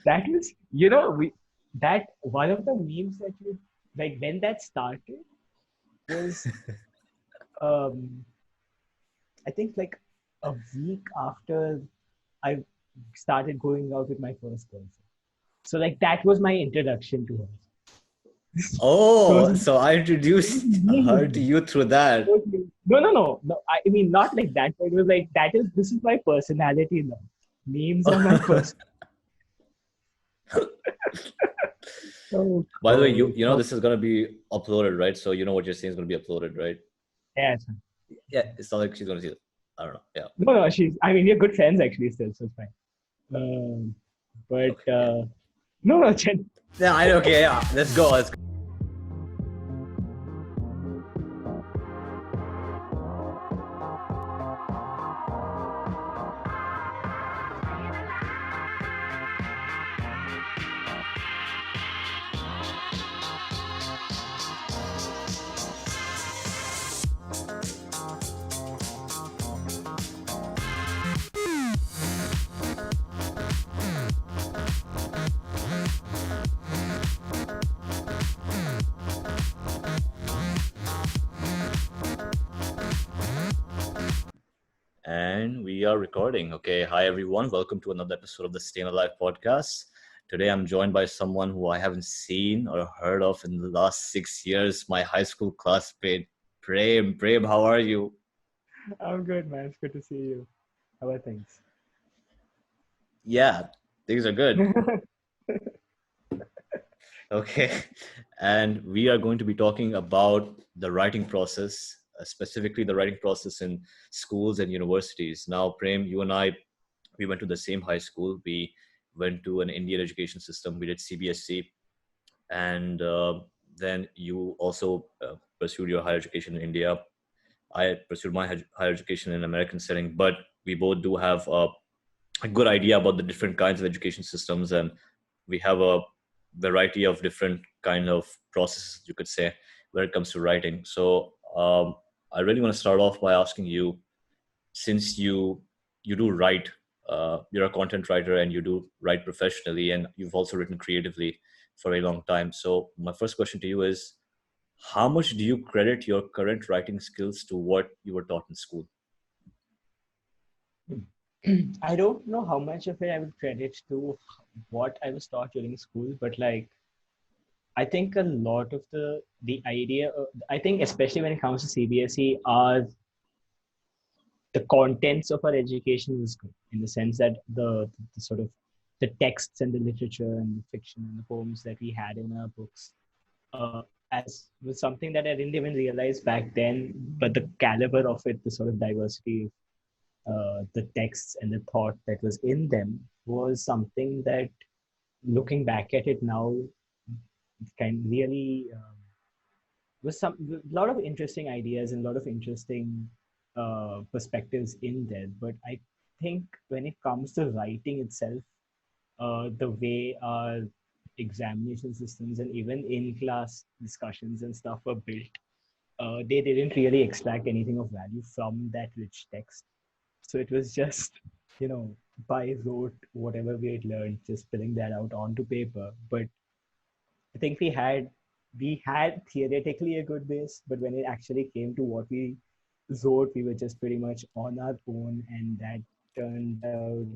That was, that one of the memes that you, like, when that started was, um, I think like a week after I started going out with my first girlfriend. So like that was my introduction to her. Oh, Those, so I those introduced her to memes. you through that. No. I mean, not like that, but it was like, this is my personality now. Memes are my person. Oh, By the way, God. this is gonna be uploaded, right? So you know what you're saying is gonna be uploaded, right? Yeah. Yeah, it's not like she's gonna see it. I don't know. Yeah. No, I mean, we're good friends actually still, so it's fine. Um, but, Okay. Yeah. no, Chen. Yeah. Okay. Yeah. Let's go. Let's go. And we are recording. Okay. Hi, everyone. Welcome to another episode of the Stayin Alive podcast. Today, I'm joined by someone who I haven't seen or heard of in the last 6 years, my high school classmate, Prem. Prem, how are you? I'm good, man. It's good to see you. How are things? Yeah, things are good. Okay. And we are going to be talking about the writing process, specifically the writing process in schools and universities. Now, Prem, you and I, we went to the same high school. We went to an Indian education system. We did CBSE. And then you also pursued your higher education in India. I pursued my higher education in an American setting, but we both do have a good idea about the different kinds of education systems, and we have a variety of different kind of processes, you could say, when it comes to writing. So I really want to start off by asking you, since you do write, you're a content writer and you do write professionally, and you've also written creatively for a long time. So my first question to you is, how much do you credit your current writing skills to what you were taught in school? I don't know how much of it I would credit to what I was taught during school, but like I think a lot of the idea, I think especially when it comes to CBSE, are the contents of our education was good in the sense that the sort of the texts and the literature and the fiction and the poems that we had in our books as was something that I didn't even realize back then, but the caliber of it, the sort of diversity of the texts and the thought that was in them was something that looking back at it now can really was some a lot of interesting ideas and a lot of interesting perspectives in there. But I think when it comes to writing itself, the way our examination systems and even in class discussions and stuff were built, they didn't really extract anything of value from that rich text. So it was just, by rote, whatever we had learned, just filling that out onto paper. But I think we had theoretically a good base, but when it actually came to what we wrote, we were just pretty much on our own, and that turned out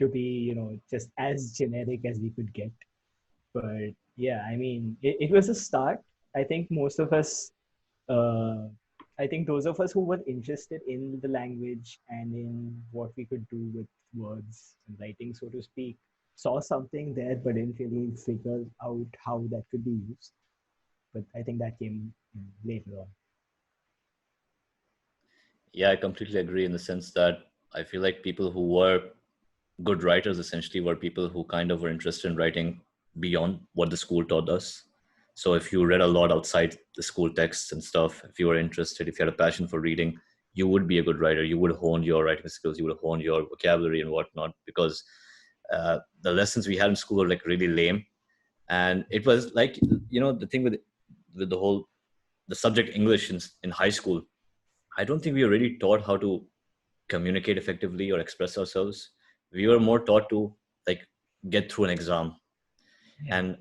to be, just as generic as we could get. But yeah, I mean, it was a start. I think most of us, uh, I think those of us who were interested in the language and in what we could do with words and writing, so to speak, saw something there, but didn't really figure out how that could be used. But I think that came later on. Yeah, I completely agree in the sense that I feel like people who were good writers essentially were people who kind of were interested in writing beyond what the school taught us. So if you read a lot outside the school texts and stuff, if you were interested, if you had a passion for reading, you would be a good writer. You would hone your writing skills, you would hone your vocabulary and whatnot, because the lessons we had in school were like really lame. And it was like, the thing with the whole, the subject English in high school, I don't think we were really taught how to communicate effectively or express ourselves. We were more taught to like get through an exam. Yeah. And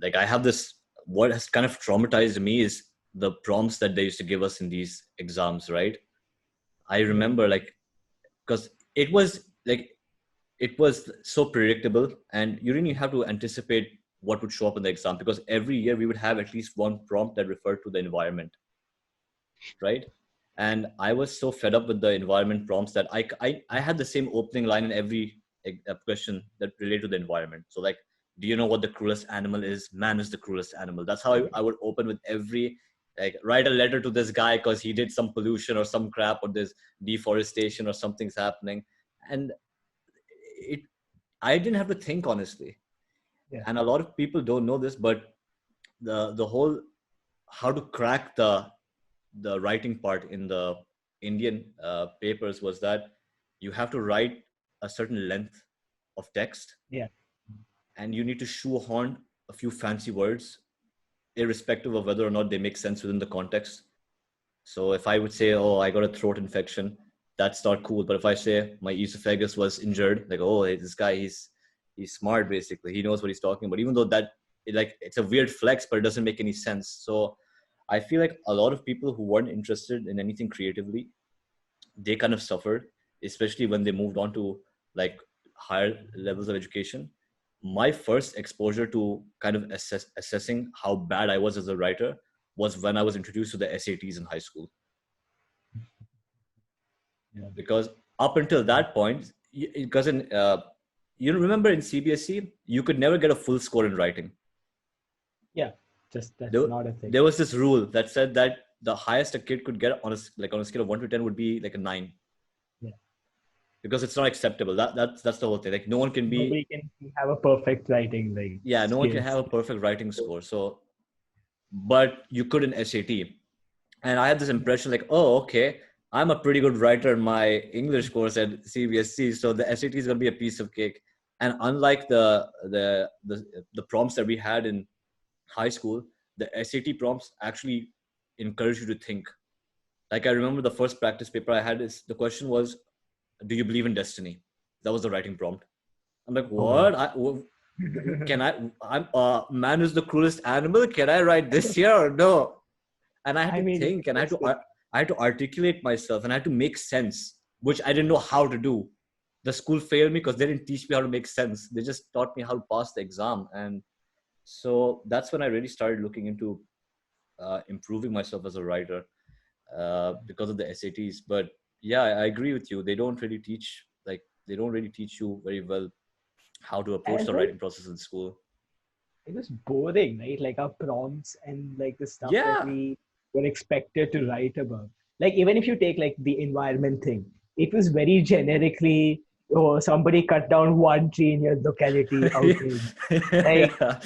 like I have this, what has kind of traumatized me is the prompts that they used to give us in these exams, right? I Yeah. remember like, because it was like, it was so predictable and you didn't have to anticipate what would show up in the exam, because every year we would have at least one prompt that referred to the environment, right? And I was so fed up with the environment prompts that I had the same opening line in every question that related to the environment. So like, do you know what the cruelest animal is? Man is the cruelest animal. That's how I would open with every, like, write a letter to this guy because he did some pollution or some crap, or there's deforestation or something's happening. And it, I didn't have to think, honestly. Yeah. And a lot of people don't know this, but the whole, how to crack the writing part in the Indian papers was that you have to write a certain length of text, Yeah. and you need to shoehorn a few fancy words, irrespective of whether or not they make sense within the context. So if I would say, "Oh, I got a throat infection," that's not cool. But if I say my esophagus was injured, like, "Oh, hey, this guy, he's smart. Basically, he knows what he's talking about." Even though it's a weird flex, but it doesn't make any sense. So I feel like a lot of people who weren't interested in anything creatively, they kind of suffered, especially when they moved on to like higher levels of education. My first exposure to kind of assessing how bad I was as a writer was when I was introduced to the SATs in high school. Yeah. Because up until that point, because you remember in CBSE, you could never get a full score in writing. Yeah. Just that's There, not a thing. there was this rule that said that the highest a kid could get on a scale of 1 to 10 would be like a 9, Yeah. because it's not acceptable. That's the whole thing. Like no one can be, Nobody can have a perfect writing like yeah, no one can have skills. a perfect writing score. So, but you could in SAT. And I had this impression like, oh, okay, I'm a pretty good writer in my English course at CBSE, so the SAT is going to be a piece of cake. And unlike the prompts that we had in high school, the SAT prompts actually encourage you to think. Like I remember the first practice paper I had, is the question was, "Do you believe in destiny?" That was the writing prompt. I'm like, Oh wow. what? Can I? I'm man is the cruelest animal. Can I write this here or no? And I had I to mean, think, and that's good. I had to articulate myself, and I had to make sense, which I didn't know how to do. The school failed me because they didn't teach me how to make sense. They just taught me how to pass the exam, and so that's when I really started looking into improving myself as a writer, because of the SATs. But yeah, I agree with you. They don't really teach you very well how to And approach as the well, writing process in school. it was boring, right? Like our prompts and like the stuff that Yeah. we were expected to write about. Like even if you take like the environment thing, it was very generically, oh, somebody cut down one tree in your locality, outrage. Like Yeah.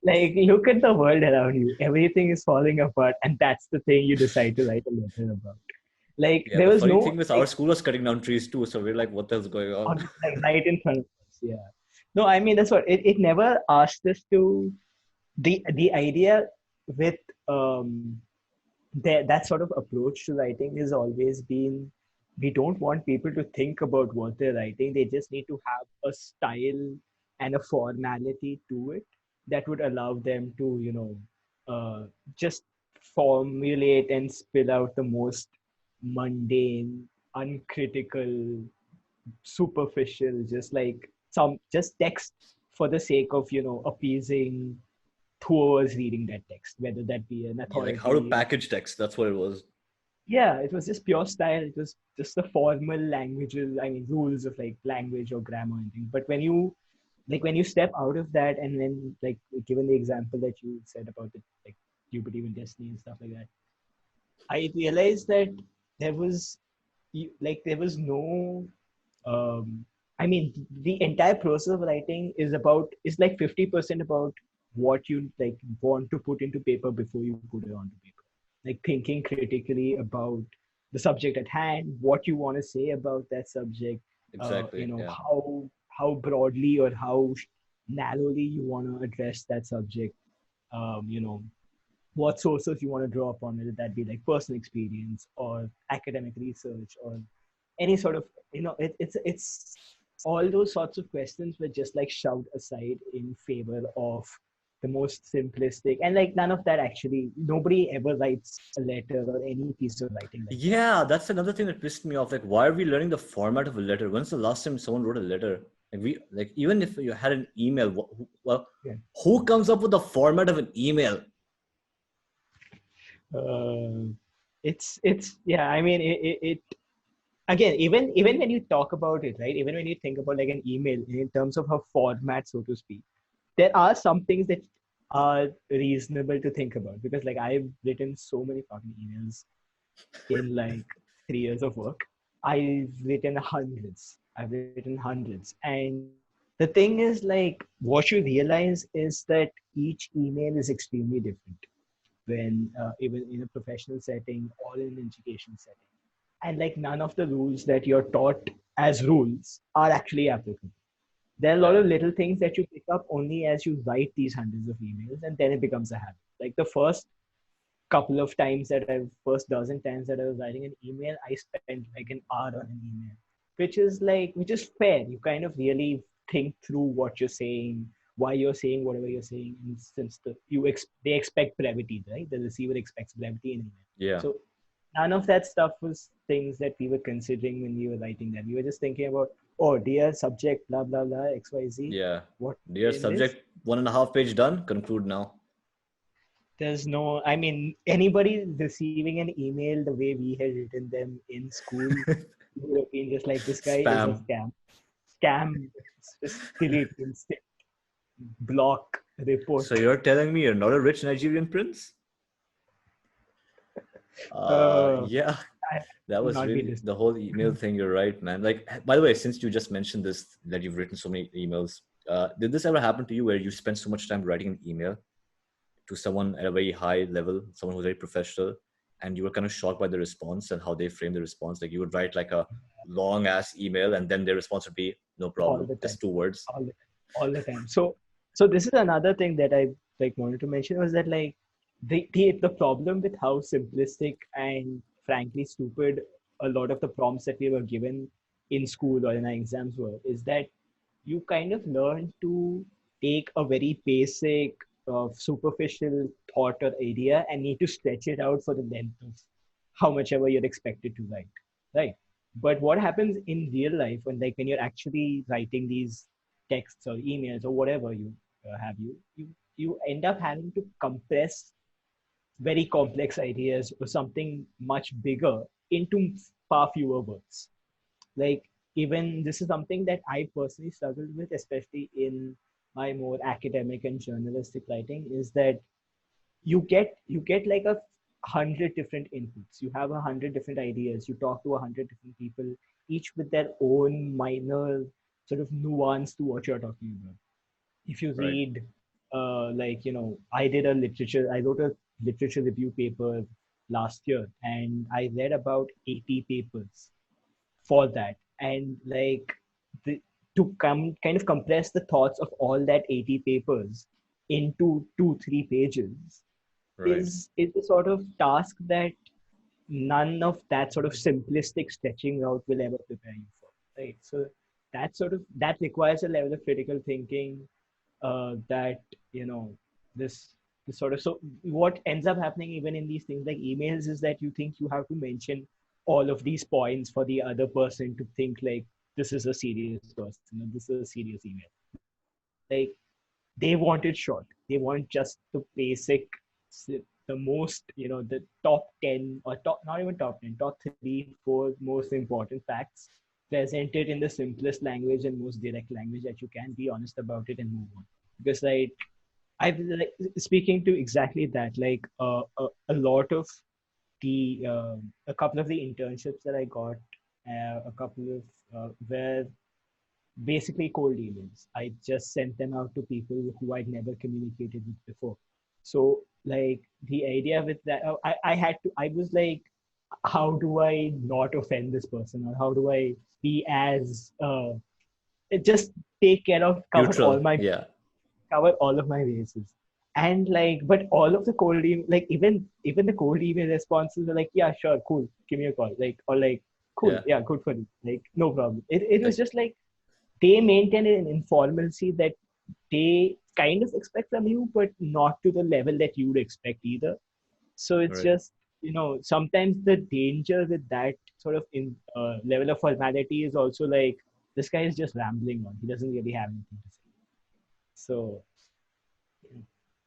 like look at the world around you. Everything is falling apart, and that's the thing you decide to write a letter about. Like Yeah, there the was funny no thing was our like school was cutting down trees too, so we're like, what the hell's going on? on like right in front of us. Yeah. No, I mean that's what it never asked us to the idea with um that sort of approach to writing has always been we don't want people to think about what they're writing. They just need to have a style and a formality to it that would allow them to just formulate and spill out the most mundane, uncritical, superficial, just like some just text for the sake of appeasing whoever's reading that text, whether that be an Yeah, like how to authority. package text. That's what it was. Yeah, it was just pure style. It was just the formal languages, I mean, rules of like language or grammar and things. But when you step out of that, and then like given the example that you said about the like you believe in destiny and stuff like that, I realized that there was there was no um, I mean, the entire process of writing is like 50% about what you like want to put into paper before you put it onto paper. Like thinking critically about the subject at hand, what you want to say about that subject, Exactly. Yeah. how broadly or how narrowly you want to address that subject. You know, what sources you want to draw upon, whether that be like personal experience or academic research or any sort of it's all those sorts of questions were just like shoved aside in favor of the most simplistic, and like none of that actually, nobody ever writes a letter or any piece of writing like that. Yeah, that's another thing that pissed me off. Like, why are we learning the format of a letter? When's the last time someone wrote a letter? Like even if you had an email, well, Yeah. who comes up with the format of an email? It's yeah, I mean it again, even when you talk about it, right, even when you think about like an email in terms of her format, so to speak, there are some things that are reasonable to think about, because like I've written so many fucking emails in like 3 years of work. I've written hundreds, and the thing is, like, what you realize is that each email is extremely different when even in a professional setting or in an education setting, and like none of the rules that you're taught as rules are actually applicable. There are a lot Yeah, of little things that you pick up only as you write these hundreds of emails, and then it becomes a habit. Like the first dozen times that I was writing an email, I spent like an hour on an email, which is fair. You kind of really think through what you're saying, why you're saying whatever you're saying, and since they expect brevity, right? The receiver expects brevity in email. yeah, So none of that stuff was things that we were considering when we were writing them. We were just thinking about, oh, dear subject, blah blah blah, XYZ. yeah. What Dear in this? subject, 1.5 page done. Conclude now. There's no, I mean, anybody receiving an email the way we had written them in school would have been just like, this guy is a Spam. scam, just delete, instant, block, So report. you're telling me you're not a rich Nigerian prince? Uh, Yeah, I that would was not be really listening. the whole email thing. You're right, man. Like, by the way, since you just mentioned this, that you've written so many emails, did this ever happen to you where you spent so much time writing an email to someone at a very high level, someone who's very professional, and you were kind of shocked by the response and how they framed the response? Like, you would write like a long ass email, and then their response would be, "No All problem, the time. just 2 words." All the time. All the time. So this is another thing that I like wanted to mention, was that like the problem with how simplistic and frankly stupid a lot of the prompts that we were given in school or in our exams were, is that you kind of learn to take a very basic, superficial thought or idea and need to stretch it out for the length of how much ever you're expected to write, right? But what happens in real life when you're actually writing these texts or emails or whatever you end up having to compress very complex ideas or something much bigger into far fewer words. Like, even this is something that I personally struggled with, especially in my more academic and journalistic writing, is that you get like 100 different inputs. You have 100 different ideas. You talk to 100 different people, each with their own minor sort of nuance to what you're talking about. If you Right, read, like, I wrote a literature review paper last year, and I read about 80 papers for that, and like the, to come kind of compress the thoughts of all that 80 papers into 2-3 pages right, is a sort of task that none of that sort of simplistic stretching out will ever prepare you for, right? So that requires a level of critical thinking, that you know this this sort of so what ends up happening even in these things like emails is that you think you have to mention all of these points for the other person to think like this is a serious person and this is a serious email. Like, they want it short. They want just the basic, the most, the top 10 or top, not even top 10, top 3, 4 most important facts, presented in the simplest language and most direct language that you can, be honest about it and move on. Because, like, I've like, speaking to exactly that, like, a lot of a couple of the internships that I got, a couple of were basically cold emails. I just sent them out to people who I'd never communicated with before. So, like, the idea with that, I was like, how do I not offend this person, or how do I be as just take care of neutral. Yeah, cover all of my bases. And like, but all of the cold email, like even the cold email responses were like, yeah, sure, cool, give me a call, like, or like, cool, yeah. yeah, good for you, like, no problem. It was Like, just like they maintain an informalcy that they kind of expect from you, but not to the level that you would expect either. So it's Right. just, sometimes the danger with that sort of level of formality is also like, this guy is just rambling on. He doesn't really have anything to say. So,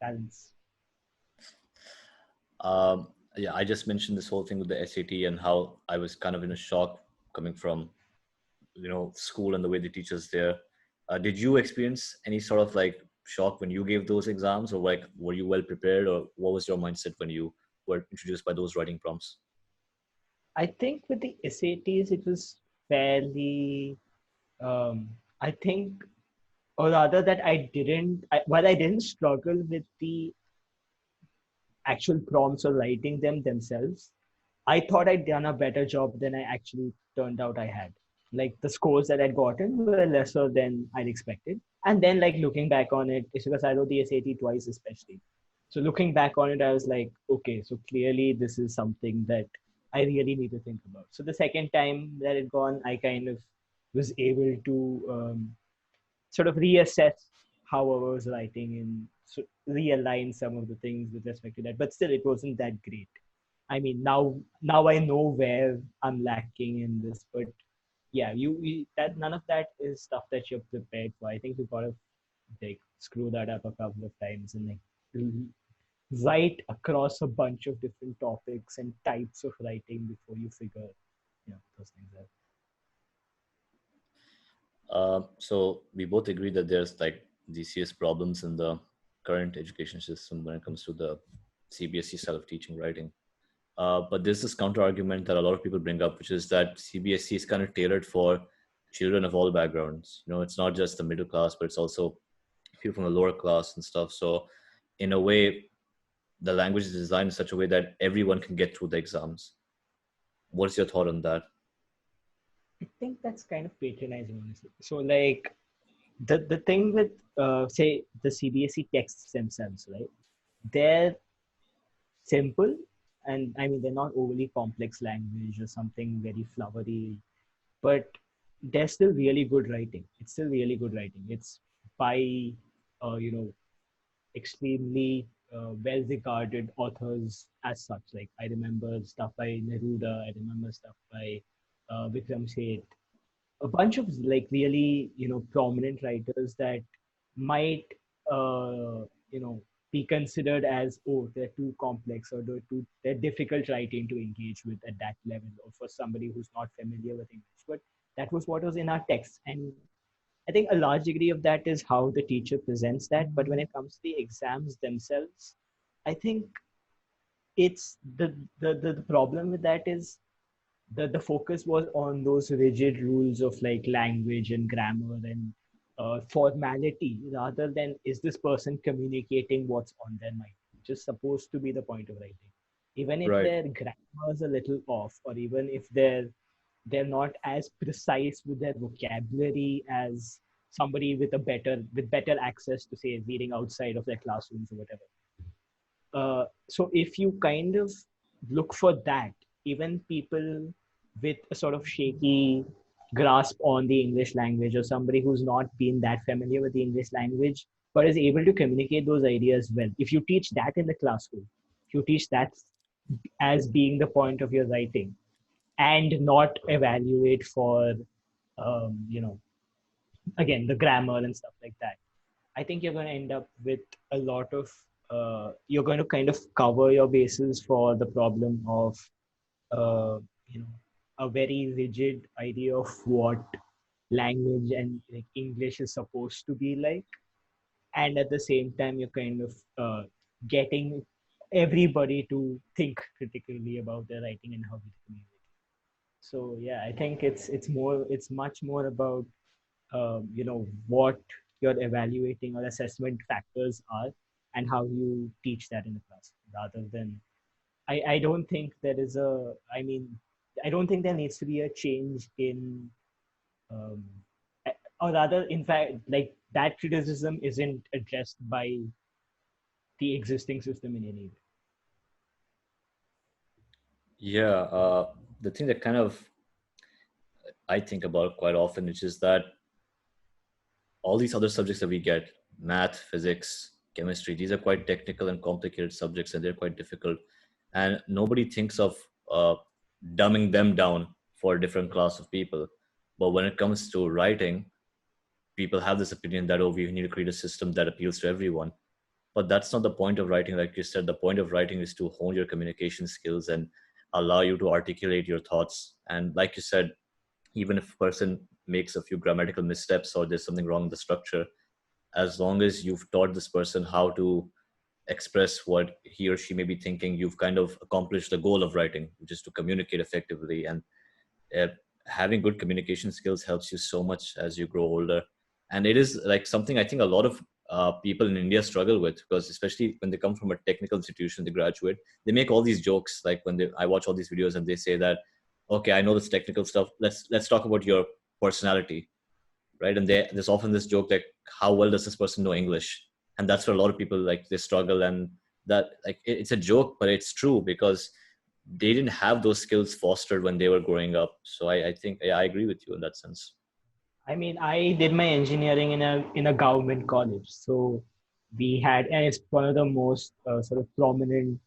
balance. Um, yeah, I just mentioned this whole thing with the SAT and how I was kind of in a shock coming from school and the way they teach us there. Did you experience any sort of like shock when you gave those exams, or like were you well prepared, or what was your mindset when you were introduced by those writing prompts? I think with the SATs, it was fairly, I think, or rather that while I didn't struggle with the actual prompts or writing them themselves, I thought I'd done a better job than I actually turned out I had. Like the scores that I'd gotten were lesser than I'd expected. And then, like looking back on it, it's because I wrote the SAT twice, especially. So looking back on it, I was like, okay, so clearly this is something that I really need to think about. So the second time that it gone, I kind of was able to sort of reassess how I was writing and realign some of the things with respect to that. But still, it wasn't that great. I mean, now I know where I'm lacking in this, but yeah, you that none of that is stuff that you're prepared for. I think you gotta like screw that up a couple of times and like write across a bunch of different topics and types of writing before you figure those things out. So we both agree that there's like these serious problems in the current education system when it comes to the CBSE style of teaching writing. But there's this counter argument that a lot of people bring up, which is that CBSE is kind of tailored for children of all backgrounds. It's not just the middle class, but it's also people from the lower class and stuff. So, in a way, the language is designed in such a way that everyone can get through the exams. What's your thought on that? I think that's kind of patronizing, honestly. So like the thing with say the CBSE texts themselves, right? They're simple, and I mean they're not overly complex language or something very flowery, but they're still really good writing. It's still really good writing. It's by you know extremely well regarded authors as such. Like I remember stuff by Neruda, I remember stuff by Vikram Seth, a bunch of like really prominent writers that might uh, you know be considered as, oh, they're too complex or they're difficult writing to engage with at that level, or for somebody who's not familiar with English. But that was what was in our text, and I think a large degree of that is how the teacher presents that. But when it comes to the exams themselves, I think it's the problem with that is the focus was on those rigid rules of like language and grammar and formality, rather than is this person communicating what's on their mind, which is supposed to be the point of writing. Even if Right. their grammar is a little off, or even if they're not as precise with their vocabulary as somebody with better access to say reading outside of their classrooms or whatever. So if you kind of look for that, even people with a sort of shaky grasp on the English language, or somebody who's not been that familiar with the English language, but is able to communicate those ideas well, if you teach that in the classroom, if you teach that as being the point of your writing, and not evaluate for, you know, again, the grammar and stuff like that, I think you're going to end up with a lot of, you're going to kind of cover your bases for the problem of, uh, you know, a very rigid idea of what language and like English is supposed to be like. And at the same time, you're kind of getting everybody to think critically about their writing and how they communicate. So yeah, I think it's much more about what your evaluating or assessment factors are, and how you teach that in the class, rather than I don't think there is a I mean I don't think there needs to be a change in um, or rather, in fact, like that criticism isn't addressed by the existing system in any way. Yeah. The thing that kind of I think about quite often, which is that all these other subjects that we get, math, physics, chemistry, these are quite technical and complicated subjects, and they're quite difficult. And nobody thinks of dumbing them down for a different class of people. But when it comes to writing, people have this opinion that, oh, we need to create a system that appeals to everyone. But that's not the point of writing. Like you said, the point of writing is to hone your communication skills and allow you to articulate your thoughts. And like you said, even if a person makes a few grammatical missteps or there's something wrong in the structure, as long as you've taught this person how to express what he or she may be thinking, you've kind of accomplished the goal of writing, which is to communicate effectively. And uh, having good communication skills helps you so much as you grow older. And it is like something I think a lot of people in India struggle with, because especially when they come from a technical institution, they graduate, they make all these jokes. Like when I watch all these videos and they say that, okay, I know this technical stuff. Let's talk about your personality, right? And there's often this joke like, how well does this person know English? And that's where a lot of people like they struggle. And that like it's a joke, but it's true, because they didn't have those skills fostered when they were growing up. So I think, yeah, I agree with you in that sense. I mean, I did my engineering in a government college, so we had, and it's one of the most sort of prominent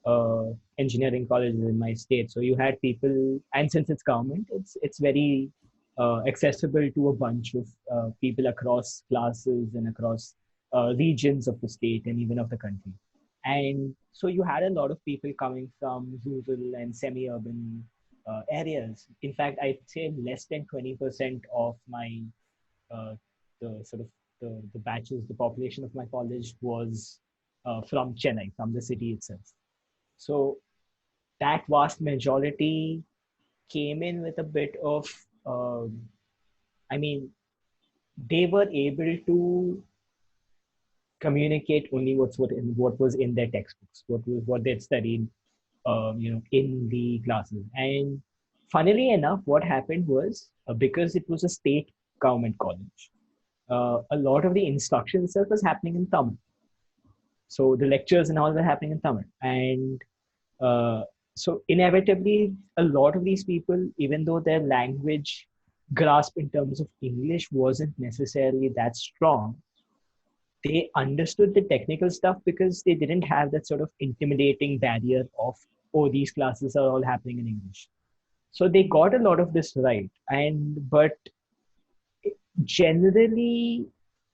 uh, engineering colleges in my state. So you had people, and since it's government, it's very accessible to a bunch of people across classes and across regions of the state and even of the country. And so you had a lot of people coming from rural and semi-urban areas. In fact, I'd say less than 20% of my uh, the sort of the batches, the population of my college was from Chennai, from the city itself. So that vast majority came in with a bit of, um, I mean, they were able to communicate only what was in their textbooks, what they'd studied, in the classes. And funnily enough, what happened was because it was a state government college, a lot of the instruction itself was happening in Tamil. So the lectures and all were happening in Tamil, and Uh, so inevitably, a lot of these people, even though their language grasp in terms of English wasn't necessarily that strong, they understood the technical stuff because they didn't have that sort of intimidating barrier of, oh, these classes are all happening in English. So they got a lot of this right. But generally,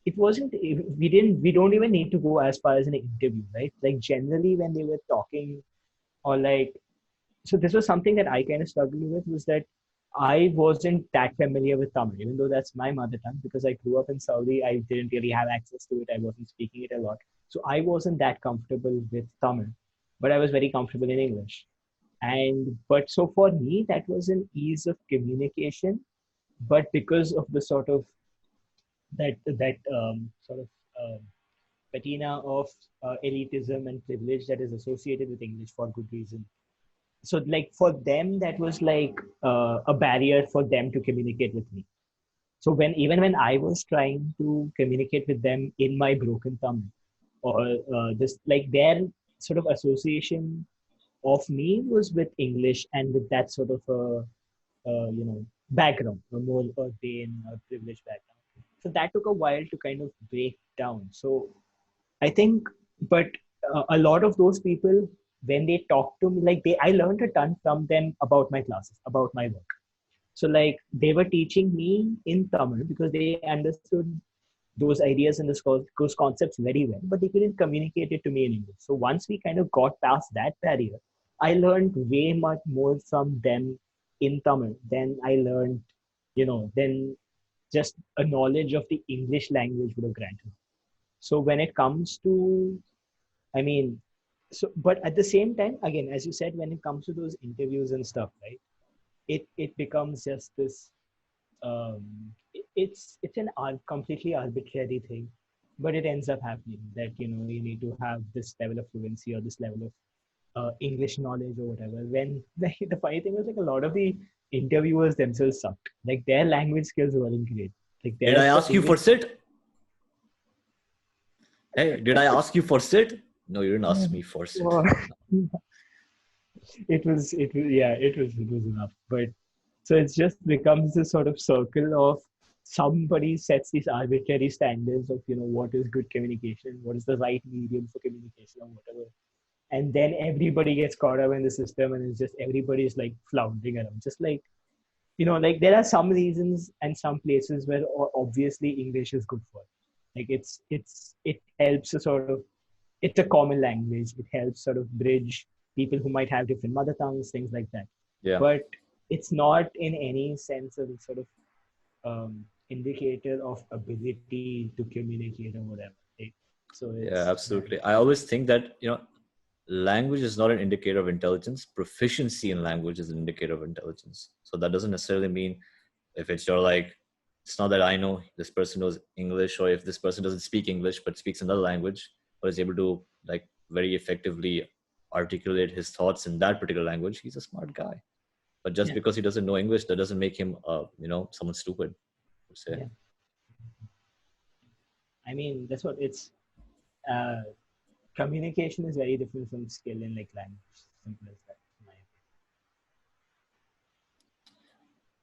it wasn't, we don't even need to go as far as an interview, right? Like generally when they were talking, or like, so this was something that I kind of struggled with, was that I wasn't that familiar with Tamil, even though that's my mother tongue, because I grew up in Saudi. I didn't really have access to it. I wasn't speaking it a lot. So I wasn't that comfortable with Tamil, but I was very comfortable in English. But so for me, that was an ease of communication. But because of the sort of that sort of patina of elitism and privilege that is associated with English for good reason, so like for them that was like a barrier for them to communicate with me. So when I was trying to communicate with them in my broken Tamil, or this like their sort of association of me was with English and with that sort of background, a more urbane privileged background. So that took a while to kind of break down. So I think, but a lot of those people, when they talk to me, like I learned a ton from them about my classes, about my work. So like they were teaching me in Tamil because they understood those ideas and those concepts very well, but they couldn't communicate it to me in English. So once we kind of got past that barrier, I learned way much more from them in Tamil than I learned, than just a knowledge of the English language would have granted. So when it comes to, I mean, so but at the same time, again, as you said, when it comes to those interviews and stuff, right? It becomes just this. It's an completely arbitrary thing, but it ends up happening that you need to have this level of fluency or this level of English knowledge or whatever. When the funny thing was, like, a lot of the interviewers themselves sucked. Like their language skills weren't great. Like Did I their ask you English. for sit? Hey, did I ask you for sit? No, you didn't ask me for sit. It was enough. But so it just becomes this sort of circle of somebody sets these arbitrary standards of, what is good communication, what is the right medium for communication or whatever. And then everybody gets caught up in the system, and it's just everybody is like floundering around. Just like, like there are some reasons and some places where obviously English is good for. Like it helps to sort of, it's a common language. It helps sort of bridge people who might have different mother tongues, things like that. Yeah. But it's not in any sense a sort of indicator of ability to communicate or whatever. Right? So Yeah, it's absolutely. I always think that, language is not an indicator of intelligence. Proficiency in language is an indicator of intelligence. So that doesn't necessarily mean if it's your like, it's not that I know this person knows English, or if this person doesn't speak English but speaks another language, or is able to like very effectively articulate his thoughts in that particular language, he's a smart guy. But just yeah, because he doesn't know English, that doesn't make him, someone stupid, I would say. yeah. I mean, that's what it's. Uh, Communication is very different from skill in like language. Simple as that. In my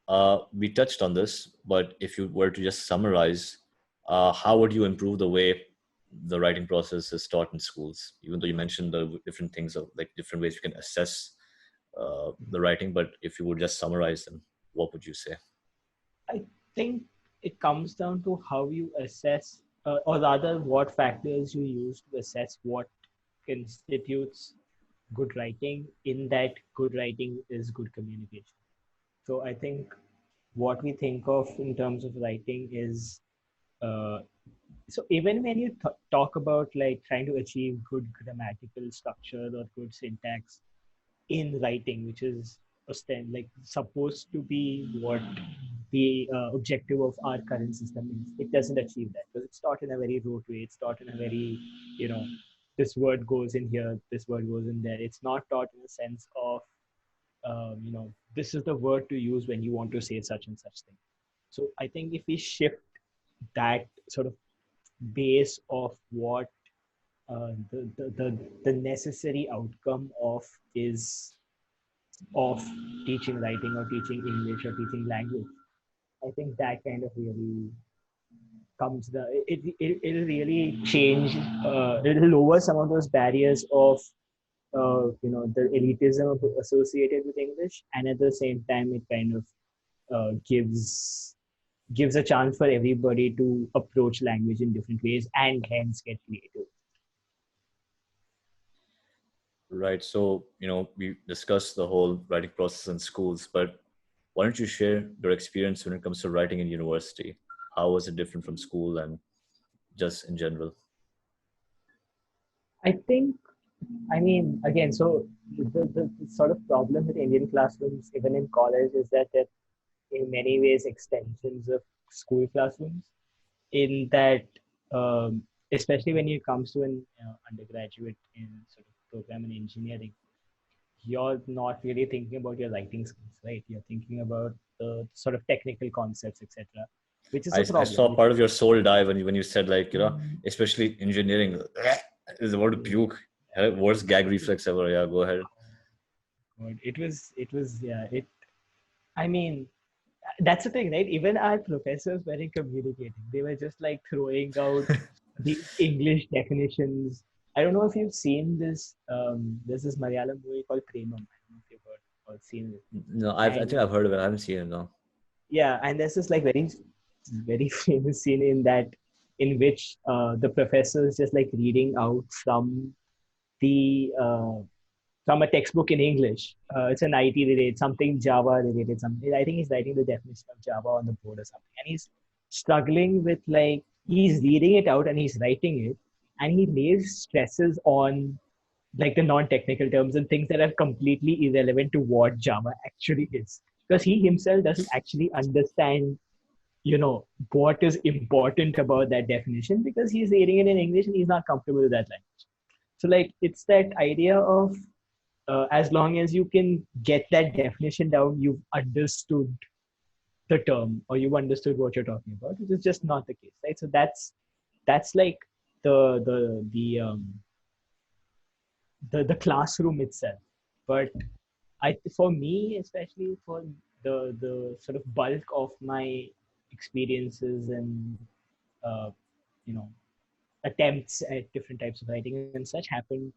opinion. We touched on this, but if you were to just summarize, how would you improve the way the writing process is taught in schools? Even though you mentioned the different things of like different ways you can assess the writing, but if you would just summarize them, what would you say? I think it comes down to how you assess, or rather, what factors you use to assess what constitutes good writing. In that, good writing is good communication. So I think what we think of in terms of writing is, uh, so even when you talk about like trying to achieve good grammatical structure or good syntax in writing, which is like supposed to be what the objective of our current system is, it doesn't achieve that because it's taught in a very rote way. It's taught in a very, you know, this word goes in here, this word goes in there. It's not taught in a sense of, this is the word to use when you want to say such and such thing. So I think if we shift that sort of base of what the necessary outcome of teaching writing or teaching English or teaching language, I think that kind of really comes it'll really change, it'll lower some of those barriers of the elitism associated with English, and at the same time it kind of gives a chance for everybody to approach language in different ways and hence get creative. Right. So, we discussed the whole writing process in schools, but why don't you share your experience when it comes to writing in university? How was it different from school and just in general? I think, I mean, again, so the sort of problem with Indian classrooms, even in college, is that they're in many ways extensions of school classrooms. In that, especially when it comes to an undergraduate in sort of program in engineering, you're not really thinking about your writing skills, right? You're thinking about the sort of technical concepts, etc., which is a I problem. saw part of your soul die when you said like, especially engineering is about to puke. Worst gag reflex ever. Yeah, go ahead. Yeah. I mean, that's the thing, right? Even our professors weren't communicating. They were just like throwing out these English definitions. I don't know if you've seen this. There's this Malayalam movie called Prem-meme. I don't know if you've heard or seen it. No, I think And I've heard of it. I haven't seen it though. yeah, and there's this like very famous scene in which the professor is just like reading out the from a textbook in English. It's an IT related, something Java related, something. I think he's writing the definition of Java on the board or something, and he's struggling with like he's reading it out and he's writing it, and he lays stresses on like the non-technical terms and things that are completely irrelevant to what Java actually is, because he himself doesn't actually understand what is important about that definition because he's reading it in English and he's not comfortable with that language. So like it's that idea of as long as you can get that definition down, you've understood the term or you've understood what you're talking about, which is just not the case, right? So that's like the classroom itself. But for me, especially for the sort of bulk of my experiences and uh, you know attempts at different types of writing and such happened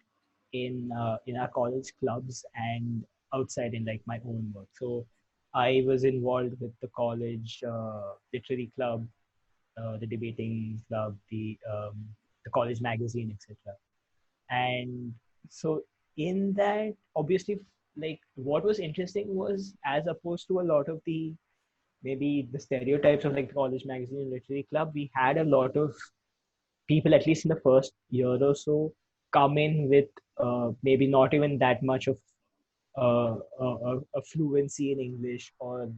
in our college clubs and outside in like my own work. So I was involved with the college literary club, the debating club, the college magazine, etc. And so in that, obviously, like what was interesting was as opposed to a lot of the maybe the stereotypes of like the college magazine and literary club, we had a lot of people, at least in the first year or so, come in with maybe not even that much of a fluency in English or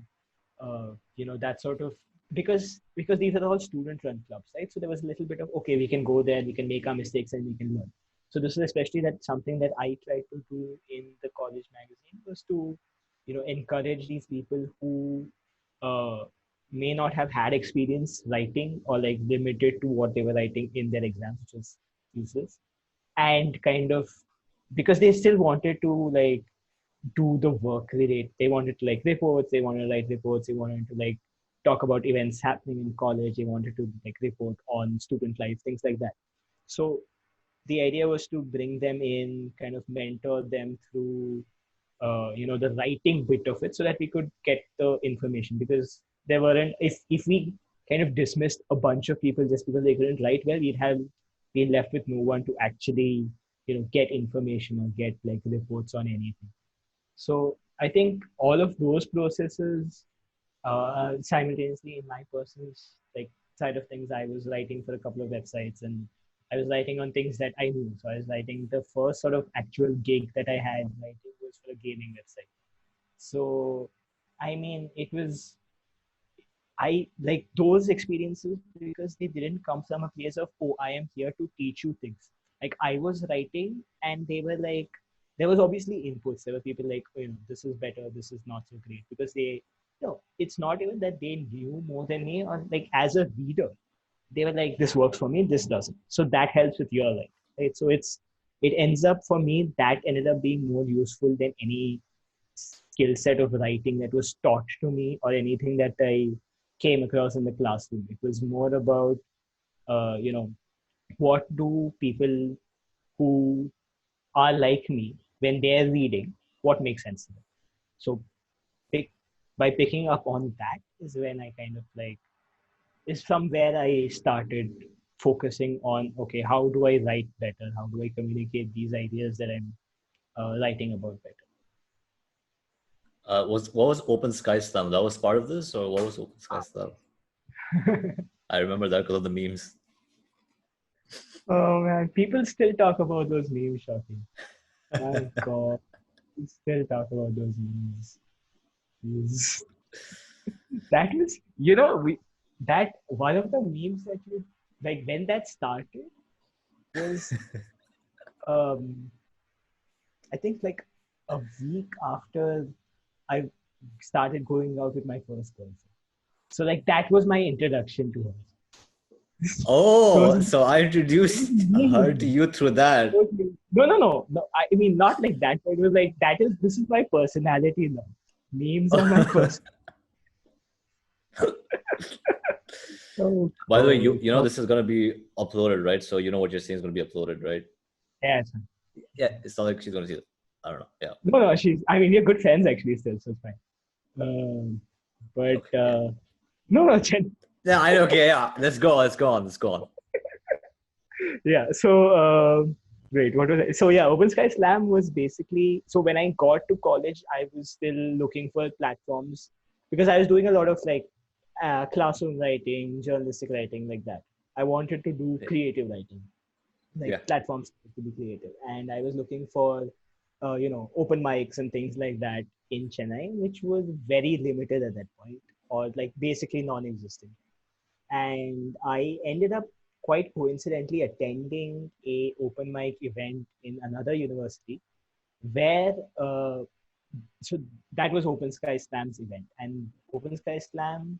that sort of because these are all student run clubs, right? So there was a little bit of okay, we can go there, we can make our mistakes, and we can learn. So this is especially that something that I tried to do in the college magazine was to encourage these people who uh, may not have had experience writing or like limited to what they were writing in their exams, which is useless, and kind of because they still wanted to like do the work they wanted to like reports, they wanted to write reports, they wanted to like talk about events happening in college, they wanted to like report on student life, things like that. So the idea was to bring them in, kind of mentor them through the writing bit of it so that we could get the information, because there weren't if we kind of dismissed a bunch of people just because they couldn't write well, we'd have been left with no one to actually get information or get like reports on anything. So I think all of those processes simultaneously in my personal like side of things, I was writing for a couple of websites and I was writing on things that I knew. So I was writing the first sort of actual gig that I had writing was for a gaming website. So I mean, it was I like those experiences because they didn't come from a place of, oh, I am here to teach you things. Like I was writing and they were like, there was obviously inputs. There were people like, oh, this is better, this is not so great. Because it's not even that they knew more than me, or like as a reader, they were like, this works for me, this doesn't. So that helps with your life. Right. So it ends up for me that ended up being more useful than any skill set of writing that was taught to me or anything that I came across in the classroom. It was more about, uh, you know, what do people who are like me when they're reading, what makes sense to them. So pick, by picking up on that is when I kind of like, is from where I started focusing on, okay, how do I write better? How do I communicate these ideas that I'm writing about better? Was what was Open Sky Slam? That was part of this, or what was Open Sky Slam? I remember that because of the memes. Oh man, people still talk about those memes, Shawki. My God, we still talk about those memes. Jeez. That was, we that one of the memes that you like when that started was um I think like a week after I started going out with my first girlfriend. So like that was my introduction to her. So Oh, so I it was introduced her to memes. you through that. No. I mean, not like that, but it was like this is my personality now. Memes are my person. Oh By the way, God. you know this is gonna be uploaded, right? So you know what you're saying is gonna be uploaded, right? Yeah. Yeah, it's not like she's gonna see it. I don't know. Yeah. No. I mean, we're good friends actually still, so it's fine. But Okay. Yeah. no, Chen. Yeah. Okay. Yeah. Let's go. Let's go on. Let's go on. Yeah. So, great. What was it? So yeah, Open Sky Slam was basically, so when I got to college, I was still looking for platforms because I was doing a lot of like classroom writing, journalistic writing, like that. I wanted to do creative writing, like Yeah. platforms to be creative, and I was looking for, open mics and things like that in Chennai, which was very limited at that point, or like basically non-existent. And I ended up quite coincidentally attending a open mic event in another university where so that was Open Sky Slam's event, and Open Sky Slam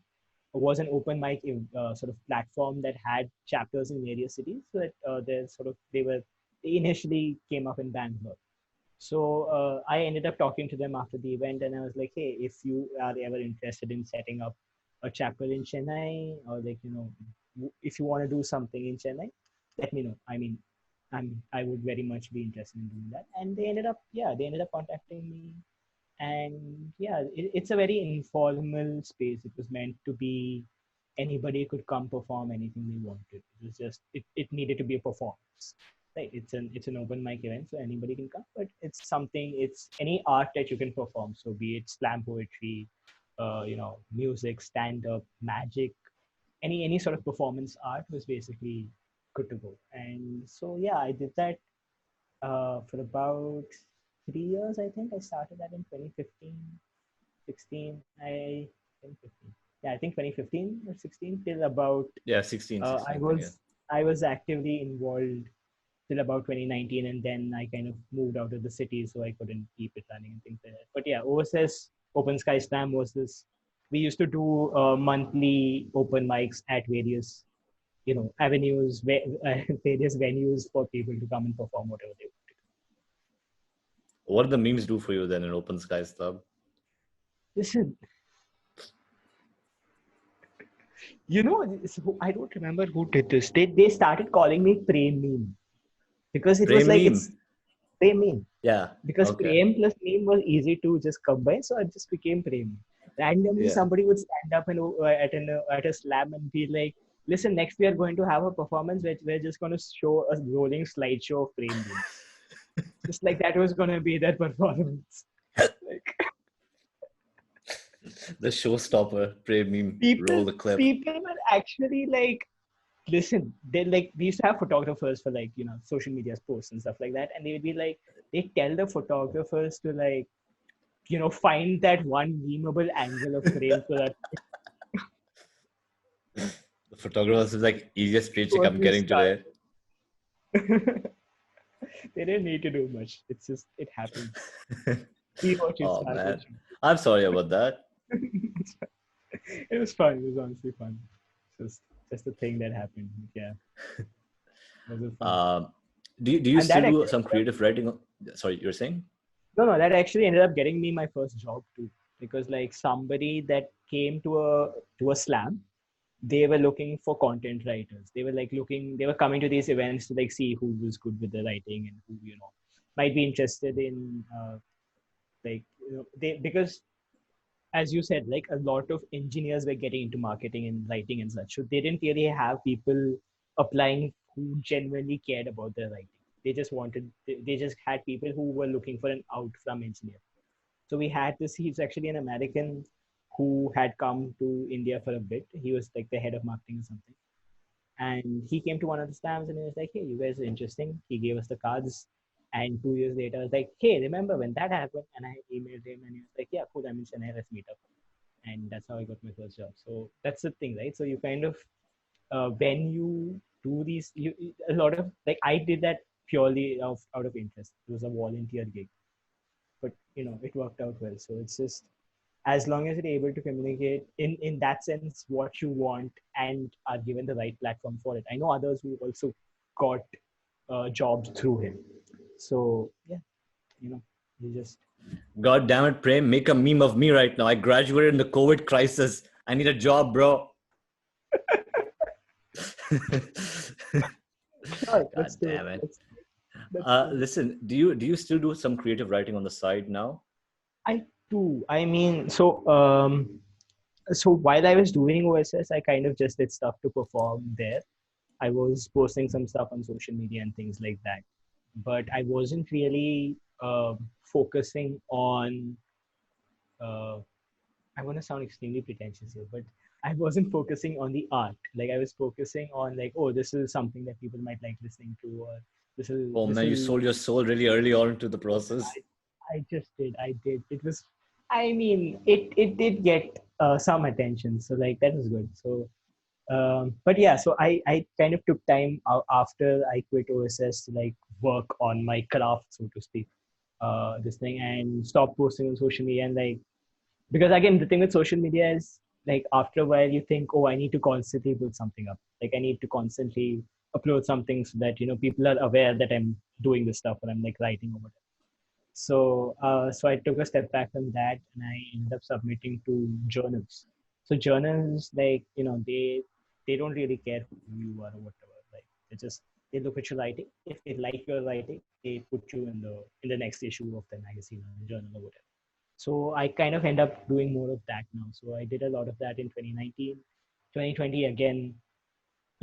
was an open mic sort of platform that had chapters in various cities. So that they initially came up in Bangalore. So I ended up talking to them after the event, and I was like, hey, if you are ever interested in setting up a chapel in Chennai, or like, if you want to do something in Chennai, let me know. I mean, I would very much be interested in doing that. And they ended up contacting me. And yeah, it's a very informal space. It was meant to be anybody could come perform anything they wanted. It was just it needed to be a performance. Right. It's an open mic event, so anybody can come, but it's any art that you can perform. So be it slam poetry, music, stand up, magic, any sort of performance art was basically good to go. And so yeah, I did that for about 3 years. I think I started that in 2015, 16. I think 15. Yeah, I think 2015 or 16 till about Yeah, 16, uh, I 16, I think. Yeah. was I was actively involved till about 2019, and then I kind of moved out of the city, so I couldn't keep it running and things like that. But yeah, OSS Open Sky Slam was this. We used to do monthly open mics at various avenues, various venues for people to come and perform whatever they want. What did the memes do for you then in Open Skies Club? Listen, I don't remember who did this. They started calling me Prem-meme because it was like Prem-meme. it's Prem-meme. Yeah. Because Okay. Prem plus meme was easy to just combine, so I just became Prem. Randomly, Yeah. somebody would stand up and at a slam and be like, "Listen, next we are going to have a performance which we're just going to show a rolling slideshow of Prem memes." Just like that was going to be their performance. Like The showstopper, Prem-meme, people, roll the clip. people were actually like, listen, they like we used to have photographers for like social media posts and stuff like that, and they would be like, they tell the photographers to like find that one memeable angle of frame so that The photographer is like, easiest paycheck shows I'm you getting style. today. They didn't need to do much. It's just it happens. See what you Oh start what man, you I'm sorry about that. It was fun. It was honestly fun. Just a thing that happened. Yeah, it was fun. Um, do you And that still do actually some creative writing? Sorry, you're saying? no, that actually ended up getting me my first job too. Because like somebody that came to a slam, they were looking for content writers. They were coming to these events to like see who was good with the writing and who might be interested in they because as you said, like a lot of engineers were getting into marketing and writing and such, so they didn't really have people applying who genuinely cared about their writing. They just had people who were looking for an out from engineering. So we had this. He's actually an American who had come to India for a bit. He was like the head of marketing or something. And he came to one of the slams and he was like, "Hey, you guys are interesting." He gave us the cards. And 2 years later, I was like, "Hey, remember when that happened?" And I emailed him and he was like, "Yeah, cool. I'm in Chennai. Let's meet up." And that's how I got my first job. So that's the thing, right? So you kind of, when you do these, a lot of, like, I did that purely out of interest. It was a volunteer gig, but it worked out well. So it's just, as long as you're able to communicate in that sense what you want and are given the right platform for it. I know others who also got jobs through him. So yeah, you just God damn it, Prem, make a meme of me right now. I graduated in the COVID crisis. I need a job, bro. sure, let's God do it. damn it. Let's do it. Listen, do you still do some creative writing on the side now? I do. I mean, so while I was doing OSS, I kind of just did stuff to perform there. I was posting some stuff on social media and things like that, but I wasn't really focusing on. Uh, I want to sound extremely pretentious here, but I wasn't focusing on the art. Like I was focusing on like, oh, this is something that people might like listening to, or this is Oh this man, you will. sold your soul really early on into the process. I just did. I did. It was. I mean, it did get some attention, so like that was good. So but yeah, so I kind of took time after I quit OSS to like work on my craft, so to speak, this thing, and stop posting on social media. And like, because again, the thing with social media is like after a while you think, oh, I need to constantly put something up. Like I need to constantly upload something so that people are aware that I'm doing this stuff or I'm like writing or whatever. So I took a step back from that and I ended up submitting to journals. So journals, like, they don't really care who you are or whatever. Like, they look at your writing. If they like your writing, they put you in the next issue of the magazine or the journal or whatever. So I kind of end up doing more of that now. So I did a lot of that in 2019. 2020 again,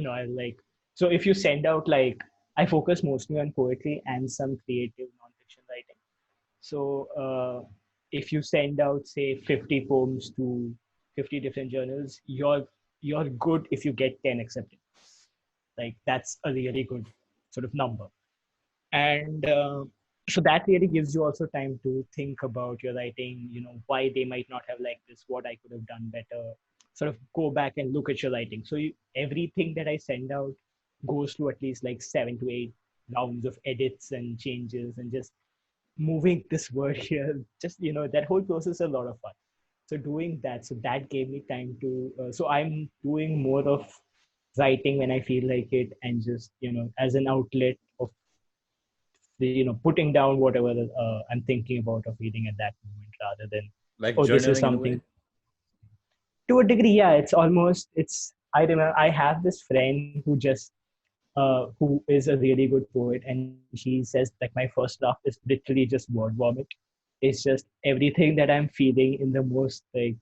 I like, so if you send out, like, I focus mostly on poetry and some creative nonfiction writing. So if you send out, say, 50 poems to 50 different journals, you're good if you get 10 accepted. Like, that's a really good sort of number. And so that really gives you also time to think about your writing, why they might not have liked this, what I could have done better. Sort of go back and look at your writing. So everything that I send out goes through at least like 7 to 8 rounds of edits and changes, and just moving this word here. Just, that whole process is a lot of fun. So doing that, so that gave me time to, so I'm doing more of writing when I feel like it, and just, as an outlet of putting down whatever I'm thinking about or feeling at that moment, rather than, Like oh, this is journaling in a way. something. To a degree, yeah, I remember I have this friend who is a really good poet, and she says, like, my first draft is literally just word vomit. It's just everything that I'm feeling in the most, like,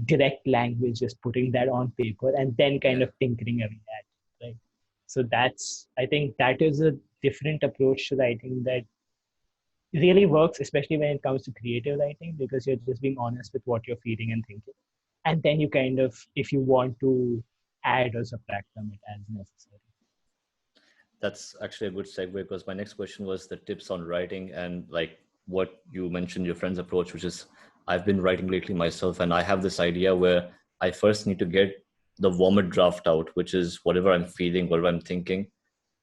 direct language, just putting that on paper and then kind Yeah. of tinkering away at it, right? So I think that is a different approach to writing that really works, especially when it comes to creative writing, because you're just being honest with what you're feeling and thinking. And then you kind of, if you want to add or subtract from it as necessary. That's actually a good segue, because my next question was the tips on writing, and like what you mentioned, your friend's approach, which is I've been writing lately myself, and I have this idea where I first need to get the vomit draft out, which is whatever I'm feeling, whatever I'm thinking,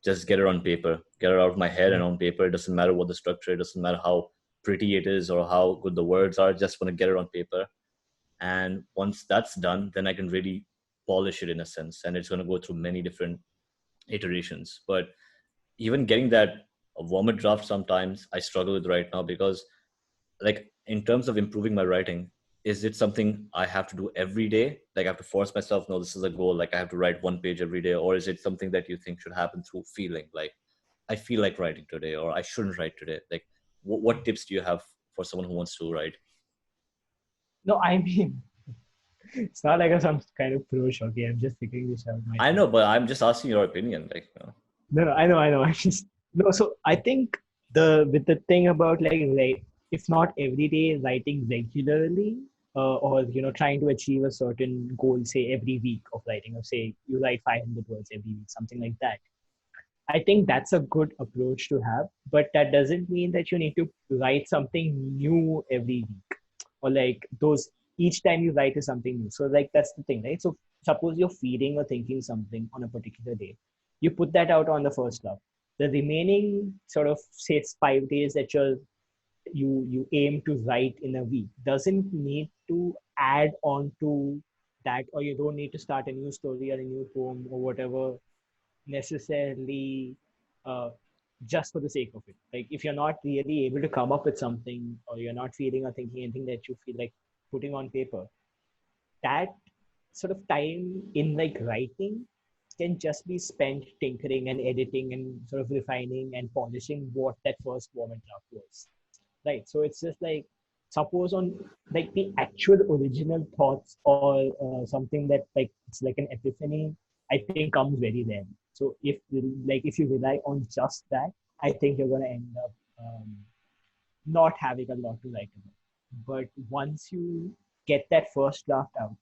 just get it on paper, get it out of my head and Mm. on paper. It doesn't matter what the structure, it doesn't matter how pretty it is or how good the words are, just want to get it on paper. And once that's done, then I can really polish it in a sense, and it's going to go through many different iterations. But even getting that vomit draft, sometimes I struggle with right now, because like in terms of improving my writing, is it something I have to do every day, like I have to force myself, no, this is a goal, like I have to write one page every day? Or is it something that you think should happen through feeling, like I feel like writing today, or I shouldn't write today? Like what tips do you have for someone who wants to write? No, I mean, it's not like I'm some kind of pro Shawki. I'm just figuring this out I myself. know, but I'm just asking your opinion, like, you know. No, no, I know. I just no. So I think with the thing about, like, if not every day, writing regularly, or trying to achieve a certain goal, say every week of writing, or say you write 500 words every week, something like that. I think that's a good approach to have, but that doesn't mean that you need to write something new every week, or like those, each time you write is something new. So, like, that's the thing, right? So suppose you're feeling or thinking something on a particular day, you put that out on the first draft. The remaining sort of, say, 5 days that you aim to write in a week doesn't need to add on to that, or you don't need to start a new story or a new poem or whatever necessarily, uh, just for the sake of it. Like, if you're not really able to come up with something, or you're not feeling or thinking anything that you feel like putting on paper, that sort of time in, like, writing can just be spent tinkering and editing and sort of refining and polishing what that first moment draft was. Right. So it's just like, suppose on, like, the actual original thoughts, or something that, like, it's like an epiphany, I think comes very rare. So if you rely on just that, I think you're going to end up not having a lot to write about. But once you get that first draft out,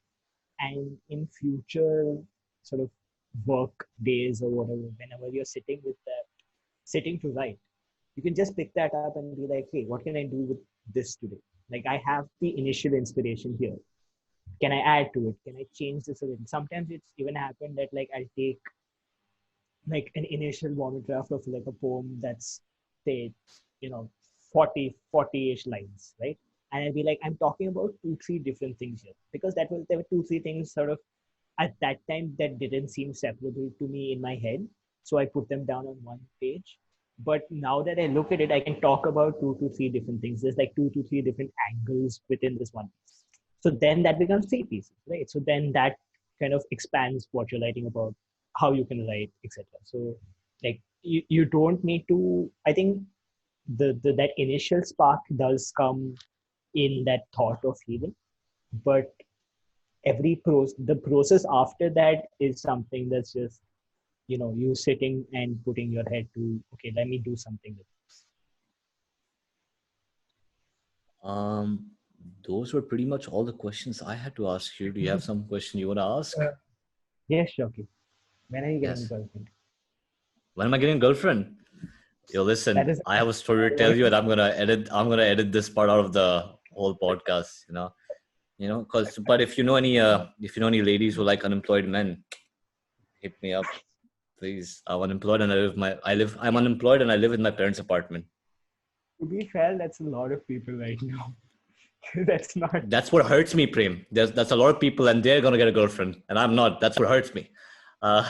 and in future sort of work days or whatever, whenever you're sitting to write, you can just pick that up and be like, hey, what can I do with this today? Like, I have the initial inspiration here. Can I add to it? Can I change this a little? Sometimes it's even happened that, like, I'll take, like, an initial vomit draft of, like, a poem that's, say, you know 40-ish lines, right? And I'll be like, I'm talking about two three different things here, because there were two three things sort of at that time that didn't seem separable to me in my head. So I put them down on one page. But now that I look at it, I can talk about two to three different things. There's like two to three different angles within this one piece. So then that becomes three pieces, right? So then that kind of expands what you're writing about, how you can write, etc. So like you don't need to. I think the that initial spark does come in that thought of healing, but the process after that is something that's just you sitting and putting your head to, okay, let me do something with this. Um, those were pretty much all the questions I had to ask you. Do you have some question you want to ask? Yes, Shawki. When are you getting a Yes. girlfriend? When am I getting a girlfriend? Yo, That listen, is I have a story to tell you, and I'm gonna edit this part out of the whole podcast. Because but if you know any ladies who like unemployed men, hit me up, please. I'm unemployed and I live in my parents' apartment. to be fair, that's a lot of people right now. That's not. That's what hurts me, Prem. That's a lot of people, and they're gonna get a girlfriend, and I'm not. That's what hurts me. Uh,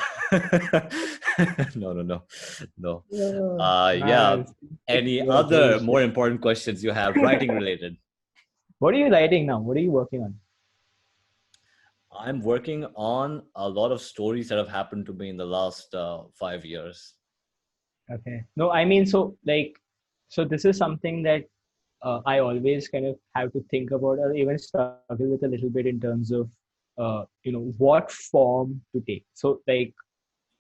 no, no, no, no. Yeah. Man, Any you're other patient. more important questions you have, writing related? What are you writing now? What are you working on? I'm working on a lot of stories that have happened to me in the last 5 years. Okay. No, I mean, so this is something that I always kind of have to think about, or even struggle with a little bit in terms of, what form to take. So, like,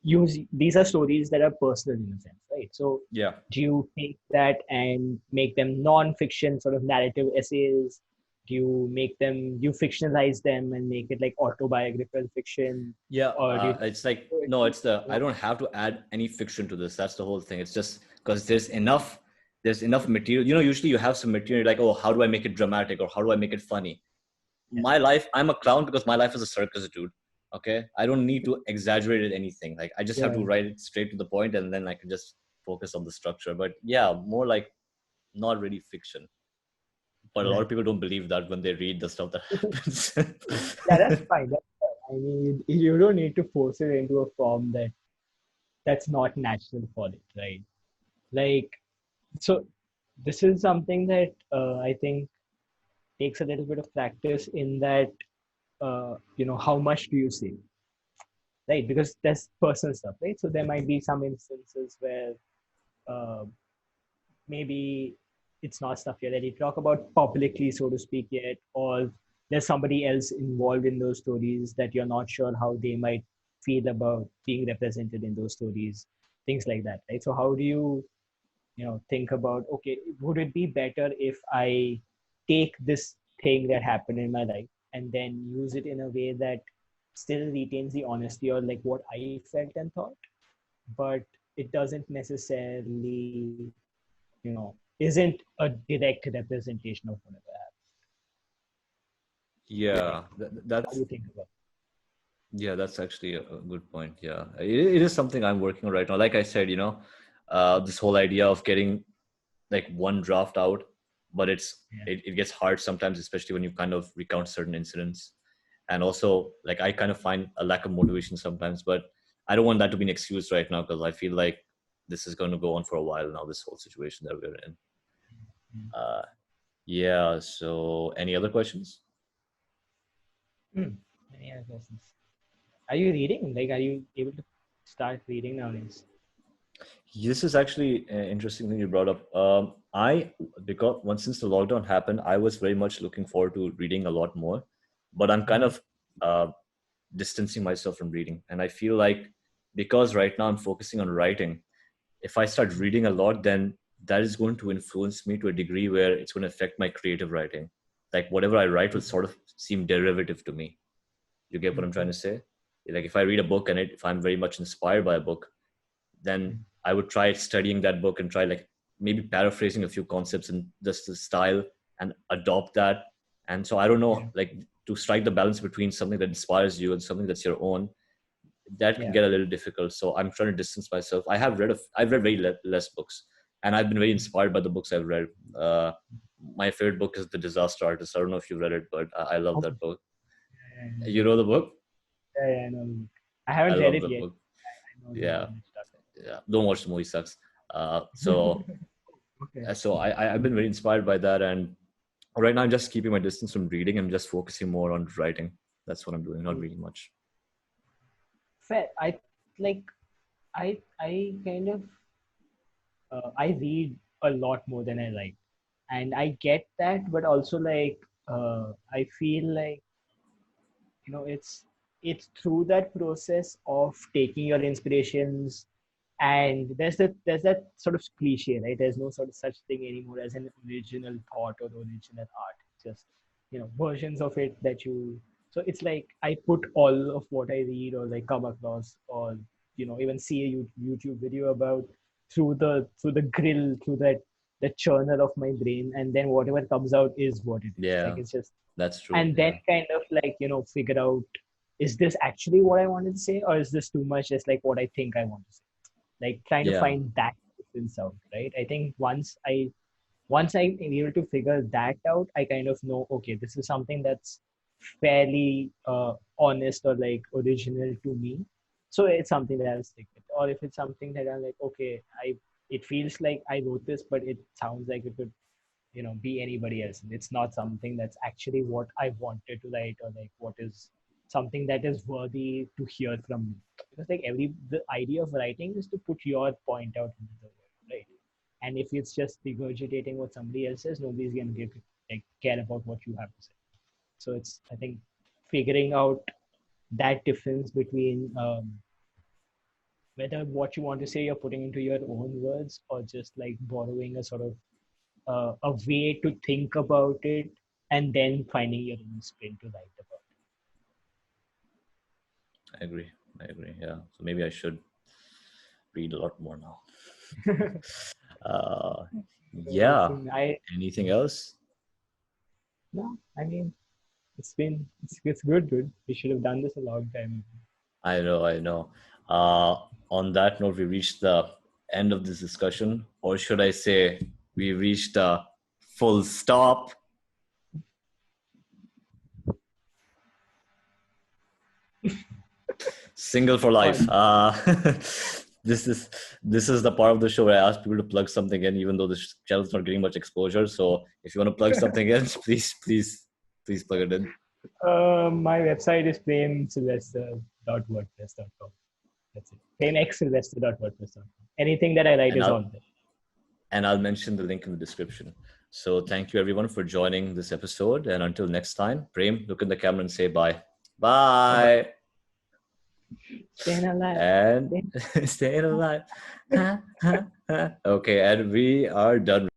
these are stories that are personal in a sense, right? So, Yeah. do you take that and make them non-fiction sort of narrative essays? Do you fictionalize them and make it like autobiographical fiction? Yeah, Or do you it's like no, poetry? it's the I don't have to add any fiction to this. That's the whole thing. It's just because there's enough material. Usually you have some material like, oh, how do I make it dramatic or how do I make it funny? Yeah, My life, I'm a clown because my life is a circus, dude. Okay, I don't need to exaggerate it anything. Like I just have to yeah, write it straight to the point, and then I can just focus on the structure. But yeah, more like not really fiction. But a lot of right. people don't believe that when they read the stuff that happens. Yeah, that's fine. That's fine. I mean, you don't need to force it into a form that's not natural for it, right? Like, so this is something that I think takes a little bit of practice in that, how much do you say, right? Because that's personal stuff, right? So there might be some instances where uh, maybe it's not stuff you're ready to talk about publicly, so to speak, yet, or there's somebody else involved in those stories that you're not sure how they might feel about being represented in those stories, things like that, right? So how do you think about, okay, would it be better if I take this thing that happened in my life and then use it in a way that still retains the honesty or like what I felt and thought, but it doesn't necessarily, isn't a direct representation of whatever happened. Like, Yeah, how do you think about that's actually a good point. Yeah, it is something I'm working on right now. Like I said, this whole idea of getting like one draft out, but it? Yeah. it gets hard sometimes, especially when you kind of recount certain incidents. And also, like I kind of find a lack of motivation sometimes, but I don't want that to be an excuse right now because I feel like this is going to go on for a while now. This whole situation that we're in. Uh, yeah. So, any other questions? Hmm. Any other questions? Are you reading? Like, are you able to start reading nowadays? This is actually an interesting thing you brought up. Because once since the lockdown happened, I was very much looking forward to reading a lot more, but I'm kind Mhm. of uh, distancing myself from reading. And I feel like because right now I'm focusing on writing, if I start reading a lot, then that is going to influence me to a degree where it's going to affect my creative writing. Like whatever I write will sort of seem derivative to me. You get what I'm trying Mhm. to say? Like if I read a book and if I'm very much inspired by a book, then I would try studying that book and try like maybe paraphrasing a few concepts and just the style and adopt that. And so I don't Yeah. know, like to strike the balance between something that inspires you and something that's your own, that can Yeah. get a little difficult. So I'm trying to distance myself. I've read very less books, and I've been very inspired by the books I've read. Uh, my favorite book is The Disaster Artist. I don't know if you read it, but I love Oh, that book. yeah, I You know. know the book? Yeah, I know. I I haven't read love it the yet. book. I know the Yeah, stuff. yeah. Don't watch the movie; sucks. So Okay. I've been very inspired by that, and right now I'm just keeping my distance from reading. I'm just focusing more on writing. That's what I'm doing, not reading much. Fair. Like I kind of I read a lot more than I write, and I get that, but also like I feel like it's through that process of taking your inspirations, and there's that sort of cliche, right? There's no sort of such thing anymore as an original thought or original art. Just versions of it that you. So it's like I put all of what I read or like come across or even see a YouTube video about through the grill, through that churner of my brain, and then whatever comes out is what it is. Like Yeah, it's just, that's true. and then Yeah. kind of like figure out, is this actually what I wanted to say, or is this too much just like what I think I want to say, like trying to Yeah. find that difference out, right? I think once I'm able to figure that out, I kind of know, okay, this is something that's fairly honest or like original to me. So it's something that I'll stick with. Or if it's something that I'm like, okay, it feels like I wrote this, but it sounds like it could, be anybody else. It's not something that's actually what I wanted to write, or like what is something that is worthy to hear from me. Because like the idea of writing is to put your point out into the world, right? And if it's just regurgitating what somebody else says, nobody's gonna care about what you have to say. So it's, I think, figuring out that difference between whether what you want to say you're putting into your own words, or just like borrowing a sort of a way to think about it, and then finding your own spin to write about I agree. I agree. Yeah. So maybe I should read a lot more now. it. Uh, yeah. Listen, I Anything else? no, I mean, it's good, dude. We should have done this a long time ago. I know. I know. Uh, on that note, we reached the end of this discussion, or should I say, we reached a full stop. Single for life. On This is this is the part of the show where I ask people to plug something in, even though the channel's not getting much exposure. So if you want to plug something in, please plug it in. my website is premsylvester.wordpress.com. That's it. Premxsylvester.wordpress.com. Anything that I write And is I'll on there. mention the link in the description. So thank you everyone for joining this episode. And until next time, Prem, look in the camera and say bye. Bye-bye. Bye. Staying alive. And staying alive. Okay, and we are done.